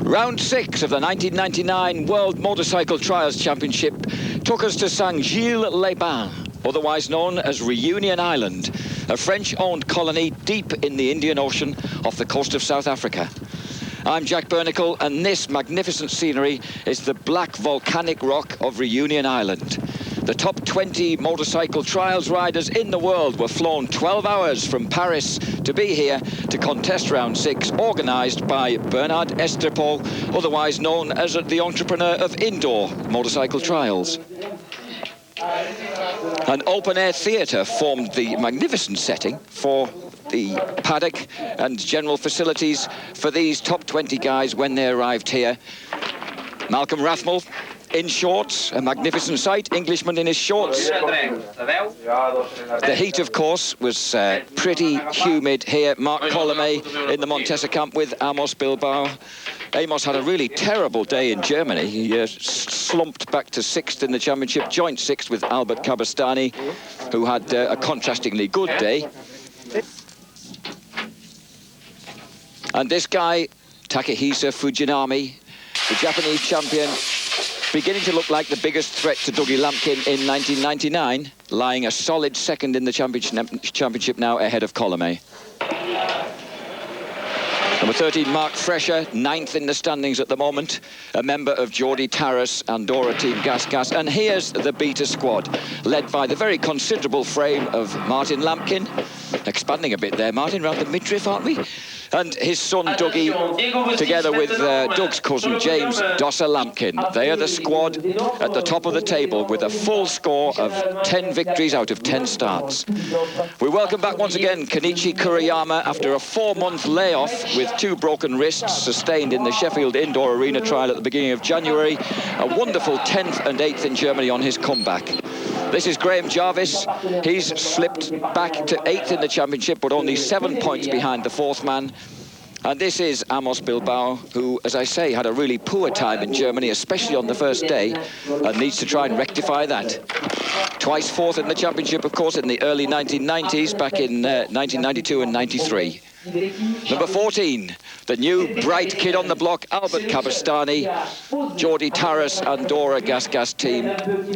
Round 6 of the 1999 World Motorcycle Trials Championship took us to Saint-Gilles-les-Bains, otherwise known as Reunion Island, a French-owned colony deep in the Indian Ocean off the coast of South Africa. I'm Jack Bernicle, and this magnificent scenery is the black volcanic rock of Reunion Island. The top 20 motorcycle trials riders in the world were flown 12 hours from Paris to be here to contest round 6, organised by Bernard Estrepol, otherwise known as the entrepreneur of indoor motorcycle trials. An open-air theatre formed the magnificent setting for the paddock and general facilities for these top 20 guys when they arrived here. Malcolm Rathmell in shorts, a magnificent sight, Englishman in his shorts. The heat, of course, was pretty humid here. Mark Colomé in the Montesa camp with Amos Bilbao. Amos had a really terrible day in Germany. He slumped back to 6th in the championship, joint 6th with Albert Cabestany, who had a contrastingly good day. And this guy, Takehisa Fujinami, the Japanese champion, beginning to look like the biggest threat to Dougie Lampkin in 1999, lying a solid second in the championship now ahead of Colomé. Number 13, Mark Fresher, 9th in the standings at the moment, a member of Jordi Tarras Andorra Team Gas Gas. And here's the beta squad, led by the very considerable frame of Martin Lampkin. Expanding a bit there, Martin, round the midriff, aren't we? And his son, Dougie, together with Doug's cousin, James Dosser Lampkin. They are the squad at the top of the table with a full score of 10 victories out of 10 starts. We welcome back once again Kenichi Kuriyama after a 4-month layoff with 2 broken wrists sustained in the Sheffield Indoor Arena trial at the beginning of January. A wonderful 10th and 8th in Germany on his comeback. This is Graham Jarvis. He's slipped back to 8th in the championship, but only 7 points behind the 4th man. And this is Amos Bilbao, who, as I say, had a really poor time in Germany, especially on the first day, and needs to try and rectify that. Twice 4th in the championship, of course, in the early 1990s, back in 1992 and 93. Number 14, the new bright kid on the block, Albert Cabestany, Jordi Tarras Andorra Gas Gas team,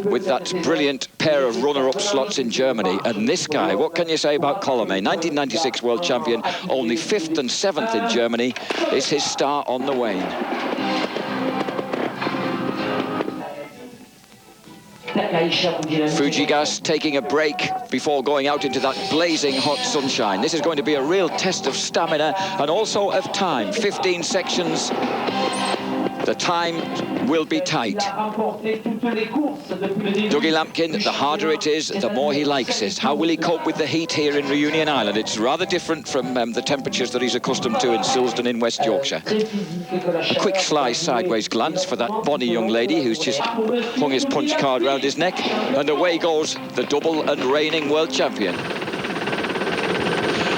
with that brilliant pair of runner-up slots in Germany. And this guy, what can you say about Colomé? 1996 world champion, only 5th and 7th in Germany. Is his star on the wane? Fujigas taking a break before going out into that blazing hot sunshine. This is going to be a real test of stamina and also of time. 15 sections. The time will be tight. Dougie Lampkin, the harder it is, the more he likes it. How will he cope with the heat here in Reunion Island? It's rather different from the temperatures that he's accustomed to in Silsden in West Yorkshire. A quick sly sideways glance for that bonny young lady who's just hung his punch card round his neck. And away goes the double and reigning world champion.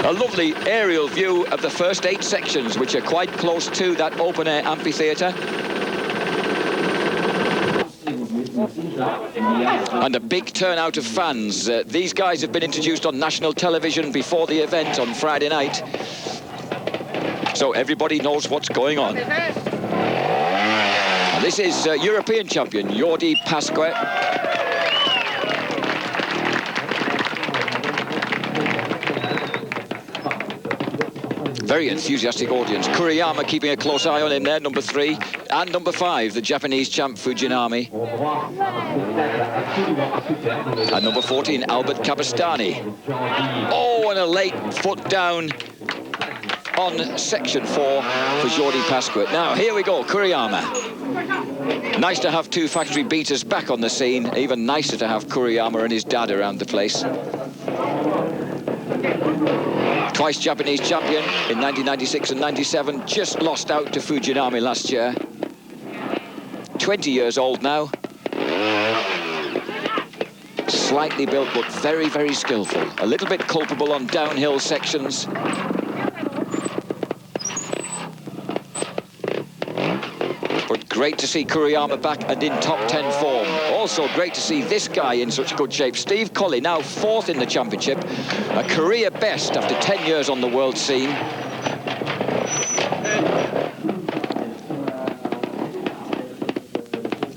A lovely aerial view of the first 8 sections, which are quite close to that open-air amphitheatre. And a big turnout of fans. These guys have been introduced on national television before the event on Friday night, so everybody knows what's going on. And this is European champion Jordi Pasqua. Very enthusiastic audience. Kuriyama keeping a close eye on him there, number 3. And number 5, the Japanese champ Fujinami. And number 14, Albert Cabestany. Oh, and a late foot down on section 4 for Jordi Pasqua. Now, here we go, Kuriyama. Nice to have 2 factory beaters back on the scene. Even nicer to have Kuriyama and his dad around the place. Twice Japanese champion in 1996 and 97, just lost out to Fujinami last year. 20 years old now. Slightly built, but very, very skillful. A little bit culpable on downhill sections. But great to see Kuriyama back and in top 10 form. Also great to see this guy in such good shape. Steve Colley, now 4th in the championship. A career best after 10 years on the world scene.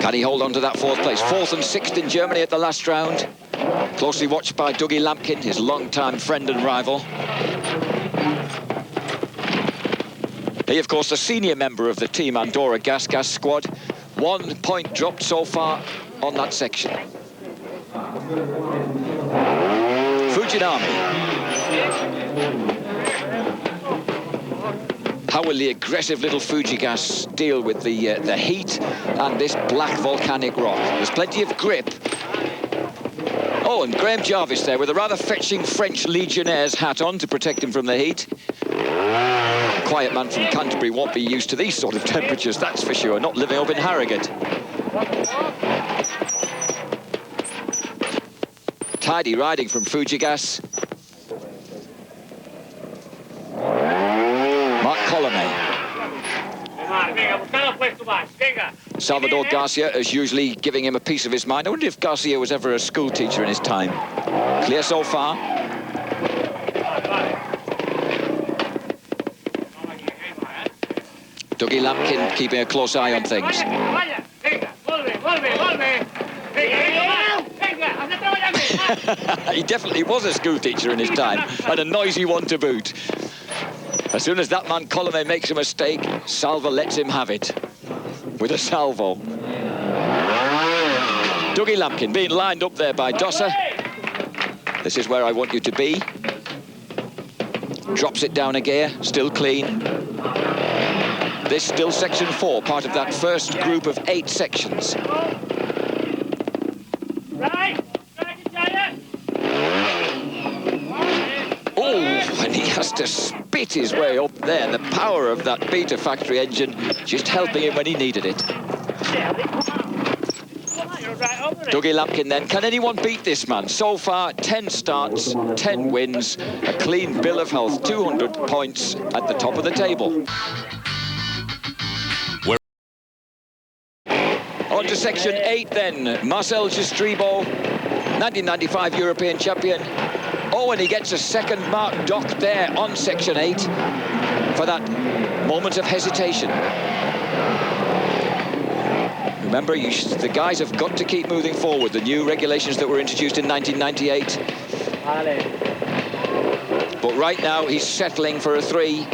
Can he hold on to that fourth place? Fourth and sixth in Germany at the last round. Closely watched by Dougie Lampkin, his long-time friend and rival. He, of course, the senior member of the Team Andorra Gas squad. 1 point dropped so far on that section. Fujinami. How will the aggressive little Fujigas deal with the heat and this black volcanic rock? There's plenty of grip. Oh, and Graham Jarvis there with a rather fetching French Legionnaire's hat on to protect him from the heat. Quiet man from Canterbury won't be used to these sort of temperatures, that's for sure, not living up in Harrogate. Tidy riding from Fujigas. Mark Colomé. Salvador Garcia is usually giving him a piece of his mind. I wonder if Garcia was ever a school teacher in his time. Clear so far. Dougie Lampkin keeping a close eye on things. He definitely was a school teacher in his time, and a noisy one to boot. As soon as that man Colomé makes a mistake, Salva lets him have it with a salvo. Dougie Lampkin being lined up there by Dosser. This is where I want you to be. Drops it down a gear, still clean. This still section 4, part of that first group of 8 sections. Oh, and he has to spit his way up there. The power of that Beta factory engine just helping him when he needed it. Dougie Lampkin then. Can anyone beat this man? So far, 10 starts, 10 wins, a clean bill of health, 200 points at the top of the table. On to section 8 then. Marcel Jastribo, 1995 European champion. Oh, and he gets a second mark docked there on section 8 for that moment of hesitation. Remember, the guys have got to keep moving forward. The new regulations that were introduced in 1998. But right now, he's settling for a 3.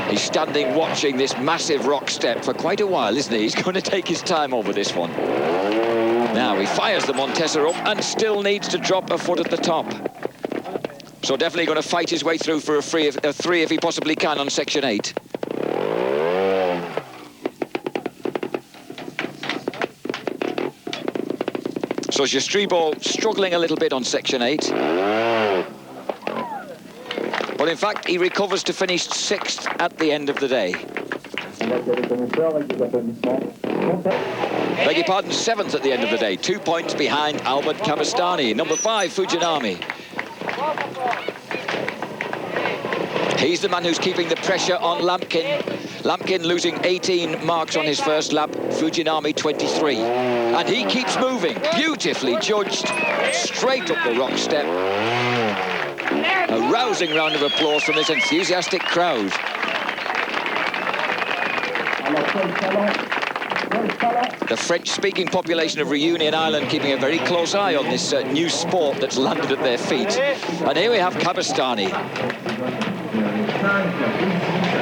He's standing watching this massive rock step for quite a while, isn't he? He's going to take his time over this one. Now, he fires the Montesa up and still needs to drop a foot at the top. So definitely going to fight his way through for a 3 if he possibly can on section 8. So Jastribo struggling a little bit on section 8. But in fact, he recovers to finish 6th at the end of the day. Beg your pardon, 7th at the end of the day. 2 points behind Albert Cabestany. Number 5, Fujinami. He's the man who's keeping the pressure on Lampkin. Lampkin losing 18 marks on his first lap, Fujinami 23. And he keeps moving, beautifully judged, straight up the rock step. A rousing round of applause from this enthusiastic crowd. The French-speaking population of Reunion Island keeping a very close eye on this new sport that's landed at their feet. And here we have Cabestany.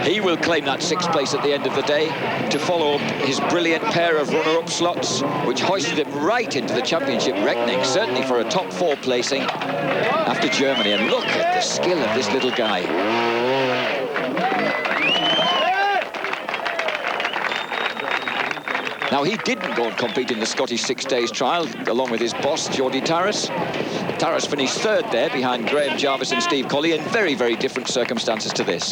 He will claim that 6th place at the end of the day to follow up his brilliant pair of runner-up slots, which hoisted him right into the championship reckoning, certainly for a top 4 placing after Germany. And look at the skill of this little guy. Now, he didn't go and compete in the Scottish 6 Days trial, along with his boss, Jordi Tarras. Tarras finished 3rd there, behind Graham Jarvis and Steve Colley, in very, very different circumstances to this.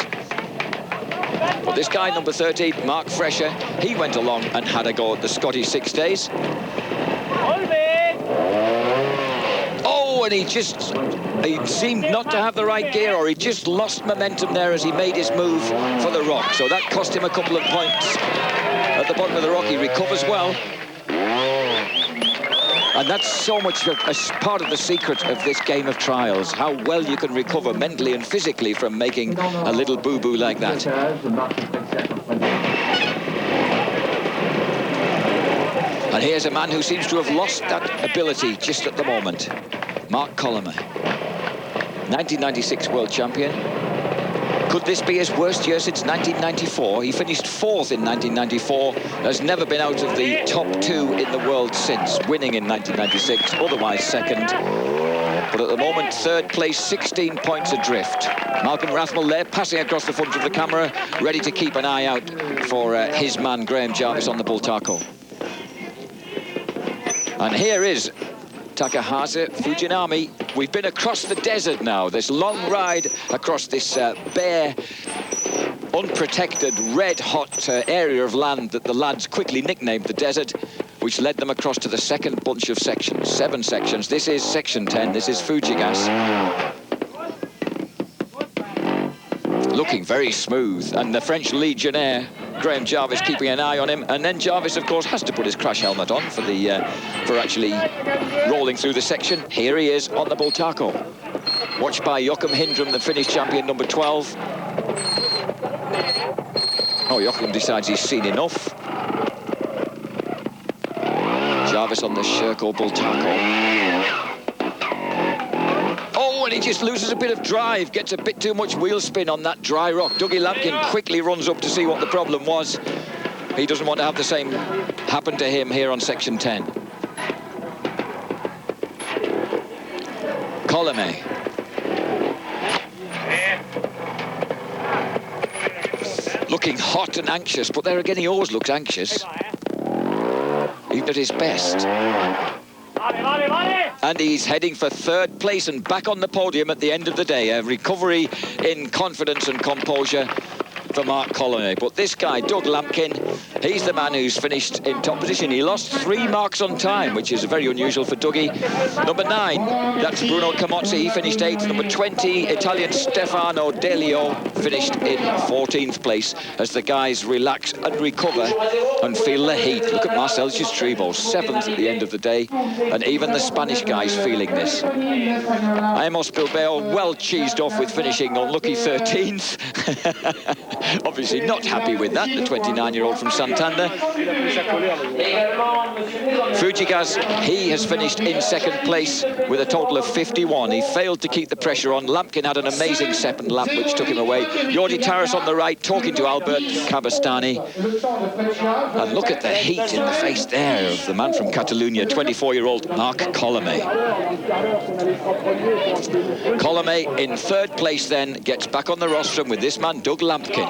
But this guy, number 13, Mark Fresher, he went along and had a go at the Scottish 6 Days. Oh, and he seemed not to have the right gear, or he just lost momentum there as he made his move for the rock. So that cost him a couple of points. At the bottom of the rock, he recovers well. And that's so much a part of the secret of this game of trials, how well you can recover mentally and physically from making a little boo-boo like that. And here's a man who seems to have lost that ability just at the moment. Mark Colomer, 1996 world champion. Could this be his worst year since 1994? He finished 4th in 1994, has never been out of the top 2 in the world since, winning in 1996, otherwise 2nd. But at the moment, 3rd place, 16 points adrift. Malcolm Rathmell there, passing across the front of the camera, ready to keep an eye out for his man, Graham Jarvis, on the Bull Taco. And here is Takahasa Fujinami. We've been across the desert now, this long ride across this bare, unprotected, red-hot area of land that the lads quickly nicknamed the desert, which led them across to the second bunch of sections, 7 sections. This is section 10, this is Fujigas. Looking very smooth, and the French Legionnaire, Graham Jarvis, keeping an eye on him. And then Jarvis, of course, has to put his crash helmet on for actually rolling through the section. Here he is on the Bull Taco, watched by Joachim Hindrum, the Finnish champion, number 12. Oh, Joachim decides he's seen enough. Jarvis on the Sherco Bull Taco. Oh, and he just loses a bit of drive, gets a bit too much wheel spin on that dry rock. Dougie Lampkin quickly runs up to see what the problem was. He doesn't want to have the same happen to him here on section 10. Colome. Looking hot and anxious, but there again he always looks anxious, even at his best. And he's heading for 3rd place and back on the podium at the end of the day. A recovery in confidence and composure for Mark Colony. But this guy, Doug Lampkin, he's the man who's finished in top position. He lost 3 marks on time, which is very unusual for Dougie. Number 9, that's Bruno Camozzi, he finished 8th. Number 20, Italian Stefano Delio, finished in 14th place as the guys relax and recover and feel the heat. Look at Marcel Gistribo, 7th at the end of the day, and even the Spanish guys feeling this. Amos Bilbao well cheesed off with finishing unlucky 13th. Obviously not happy with that, the 29-year-old from Santander. Fujigas, he has finished in 2nd place with a total of 51. He failed to keep the pressure on. Lampkin had an amazing 2nd lap, which took him away. Jordi Taras on the right, talking to Albert Cabastani. And look at the heat in the face there of the man from Catalonia, 24-year-old Mark Colome. Colome in 3rd place then, gets back on the rostrum with this man, Doug Lampkin.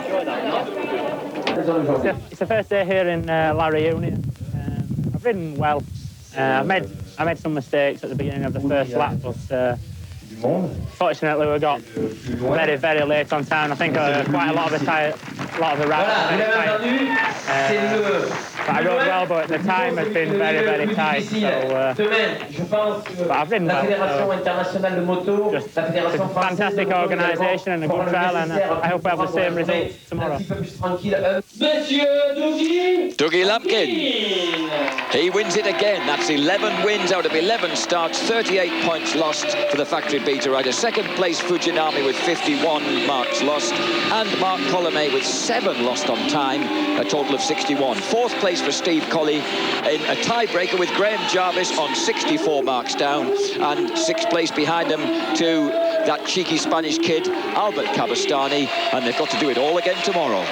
It's the first day here in La Reunion. I've ridden well. I made some mistakes at the beginning of the first lap, but fortunately we got very, very late on time. I think quite a lot of the riders. But I rode well, but the time has been very, very tight. So, but I've ridden well. Just it's a fantastic organisation and a good trial, and I hope we have the same result tomorrow. Dougie Lampkin. He wins it again. That's 11 wins out of 11 starts, 38 points lost for the factory beater rider. 2nd place Fujinami with 51 marks lost, and Mark Colome with 7 lost on time, a total of 61. 4th place for Steve Colley in a tiebreaker with Graham Jarvis on 64 marks down, and 6th place behind him to that cheeky Spanish kid, Albert Cabastani, and they've got to do it all again tomorrow.